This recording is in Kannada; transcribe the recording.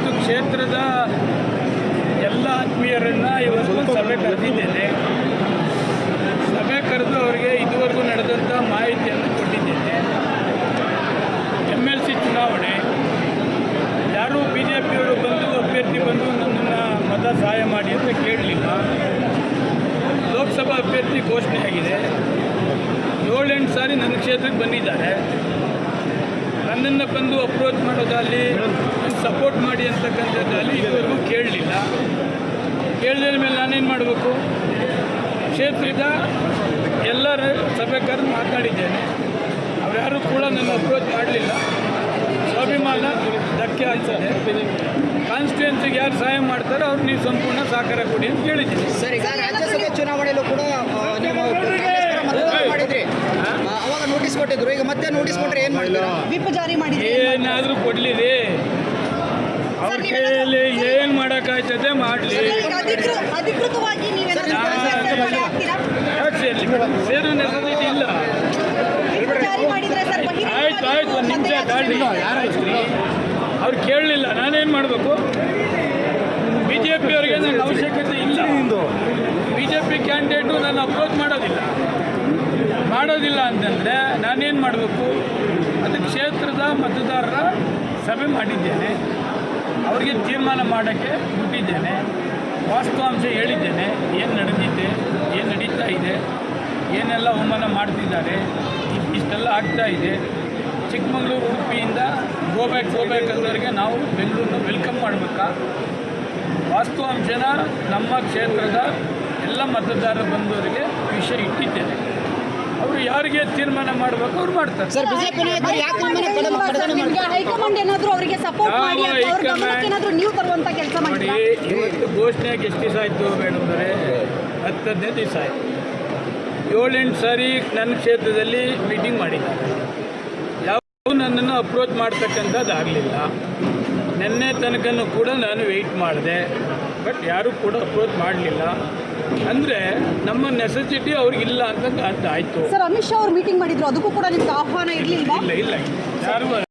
ಇವತ್ತು ಕ್ಷೇತ್ರದ ಎಲ್ಲ ಆತ್ಮೀಯರನ್ನು ಇವತ್ತು ಸಭೆ ಕರೆದಿದ್ದೇನೆ. ಸಭೆ ಕರೆದು ಅವರಿಗೆ ಇದುವರೆಗೂ ನಡೆದಂಥ ಮಾಹಿತಿಯನ್ನು ಕೊಟ್ಟಿದ್ದೇನೆ. MLC ಚುನಾವಣೆ ಯಾರೂ BJPಯವರು ಬಂದು ಅಭ್ಯರ್ಥಿ ಬಂದು ನನ್ನನ್ನು ಮತ ಸಹಾಯ ಮಾಡಿ ಅಂತ ಕೇಳಲಿಲ್ಲ. ಲೋಕಸಭಾ ಅಭ್ಯರ್ಥಿ ಘೋಷಣೆಯಾಗಿದೆ. 7-8 ಸಾರಿ ನನ್ನ ಕ್ಷೇತ್ರಕ್ಕೆ ಬಂದಿದ್ದಾರೆ. ನನ್ನನ್ನು ಬಂದು ಅಪ್ರೋಚ್ ಮಾಡೋದಾಗಲಿ ಸಪೋರ್ಟ್ ಮಾಡಿ ಅಂತಕ್ಕಂಥದ್ದಾಗಲಿ ಇದುವರೆಗೂ ಕೇಳಲಿಲ್ಲ. ಕೇಳಿದ ಮೇಲೆ ನಾನೇನು ಮಾಡಬೇಕು? ಕ್ಷೇತ್ರದ ಎಲ್ಲರ ಸಭೆ ಕರೆದು ಮಾತಾಡಿದ್ದೇನೆ. ಅವರ್ಯಾರೂ ಕೂಡ ನನ್ನ ಅಪ್ರೋಚ್ ಮಾಡಲಿಲ್ಲ. ಸ್ವಾಭಿಮಾನ ಧಕ್ಕೆ ಆಗ್ತದೆ. ಕಾನ್ಸ್ಟಿಟ್ಯೂನ್ಸಿಗೆ ಯಾರು ಸಹಾಯ ಮಾಡ್ತಾರೋ ಅವ್ರು ನೀವು ಸಂಪೂರ್ಣ ಸಹಕಾರ ಕೊಡಿ ಅಂತ ಕೇಳಿದ್ದೀನಿ. ಸರ್, ಈಗ ರಾಜ್ಯಸಭೆ ಚುನಾವಣೆಯಲ್ಲೂ ಕೂಡ ನೀವು ಮತದಾನ ಮಾಡಿದ್ರಿ, ಅವಾಗ ನೋಟಿಸ್ ಕೊಟ್ಟಿದ್ರು. ಈಗ ಮತ್ತೆ ನೋಟಿಸ್ ಕೊಟ್ಟರೆ ಏನು ಮಾಡ್ತೀರಾ? ವಿಪ್ ಜಾರಿ ಮಾಡಿದ್ರಿ. ಏನಾದರೂ ಕೊಡಲಿರಿ, ಅವ್ರ ಕೈಯಲ್ಲಿ ಏನು ಮಾಡೋಕ್ಕಾಗ್ತದೆ ಮಾಡಲಿ. ಅಧಿಕೃತವಾಗಿ ಸೇರೋ ನೆಸಸಿಟಿ ಇಲ್ಲ. ಆಯ್ತು ಒಂದು ನಿಮಿಷ ದಾಳಿ. ಅವ್ರು ಕೇಳಲಿಲ್ಲ, ನಾನೇನು ಮಾಡಬೇಕು? BJPಯವರಿಗೆ ನನ್ನ ಅವಶ್ಯಕತೆ ಇಲ್ಲ. BJP ಕ್ಯಾಂಡಿಡೇಟು ನಾನು ಅಪ್ರೋಚ್ ಮಾಡೋದಿಲ್ಲ ಅಂತಂದರೆ ನಾನೇನು ಮಾಡಬೇಕು? ಅದು ಕ್ಷೇತ್ರದ ಮತದಾರರ ಸಭೆ ಮಾಡಿದ್ದೇನೆ. ಅವರಿಗೆ ತೀರ್ಮಾನ ಮಾಡೋಕ್ಕೆ ಬಿಟ್ಟಿದ್ದೇನೆ. ವಾಸ್ತವಾಂಶ ಹೇಳಿದ್ದೇನೆ. ಏನು ನಡೆದಿದೆ, ಏನು ನಡೀತಾ ಇದೆ, ಏನೆಲ್ಲ ಅವಮಾನ ಮಾಡ್ತಿದ್ದಾರೆ, ಇಷ್ಟೆಲ್ಲ ಆಗ್ತಾ ಇದೆ. ಚಿಕ್ಕಮಗಳೂರು ಉಡುಪಿಯಿಂದ ಗೋಬ್ಯಾಕ್ ಅಂದವರಿಗೆ ನಾವು ಬೆಂಗಳೂರನ್ನ ವೆಲ್ಕಮ್ ಮಾಡಬೇಕಾ? ವಾಸ್ತವಾಂಶನ ನಮ್ಮ ಕ್ಷೇತ್ರದ ಎಲ್ಲ ಮತದಾರ ಬಂದವರಿಗೆ ವಿಷಯ ಇಟ್ಟಿದ್ದೇನೆ. ಅವರು ಯಾರಿಗೆ ತೀರ್ಮಾನ ಮಾಡಬೇಕು ಅವ್ರು ಮಾಡ್ತಾರೆ. ಸರ್, ಬಿಜೆಪಿ ಹೈಕಮಾಂಡ್ ಏನಾದರೂ ಅವರಿಗೆ ಸಪೋರ್ಟ್ ಮಾಡಿ ಅವ್ರ ಗಮನಕ್ಕೆ ಏನಾದರೂ ನೀವು ತರುವಂಥ ಕೆಲಸ ಮಾಡಿ. ಇವತ್ತು ಘೋಷಣೆಗೆ ಎಷ್ಟು ದಿವಸ ಆಯಿತು ಬೇಡಂದರೆ 10-15 ದಿವಸ ಆಯಿತು. 7-8 ಸಾರಿ ನನ್ನ ಕ್ಷೇತ್ರದಲ್ಲಿ ಮೀಟಿಂಗ್ ಮಾಡಿದ್ದಾರೆ. ಯಾವ ನನ್ನನ್ನು ಅಪ್ರೋಚ್ ಮಾಡ್ತಕ್ಕಂಥದ್ದು ಆಗಲಿಲ್ಲ. ನಿನ್ನೆ ತನಕನೂ ಕೂಡ ನಾನು ವೆಯ್ಟ್ ಮಾಡಿದೆ, ಬಟ್ ಯಾರೂ ಕೂಡ ಅಪ್ರೋಚ್ ಮಾಡಲಿಲ್ಲ. ಅಂದರೆ ನಮ್ಮ ನೆಸೆಸಿಟಿ ಅವ್ರಿಗಿಲ್ಲ ಅಂತ ಆಯಿತು. ಸರ್, ಅಮಿತ್ ಶಾ ಅವರು ಮೀಟಿಂಗ್ ಮಾಡಿದ್ರು, ಅದಕ್ಕೂ ಕೂಡ ನಿಮ್ಗೆ ಆಹ್ವಾನ ಇರಲಿಲ್ಲ? ಇಲ್ಲ ಯಾರು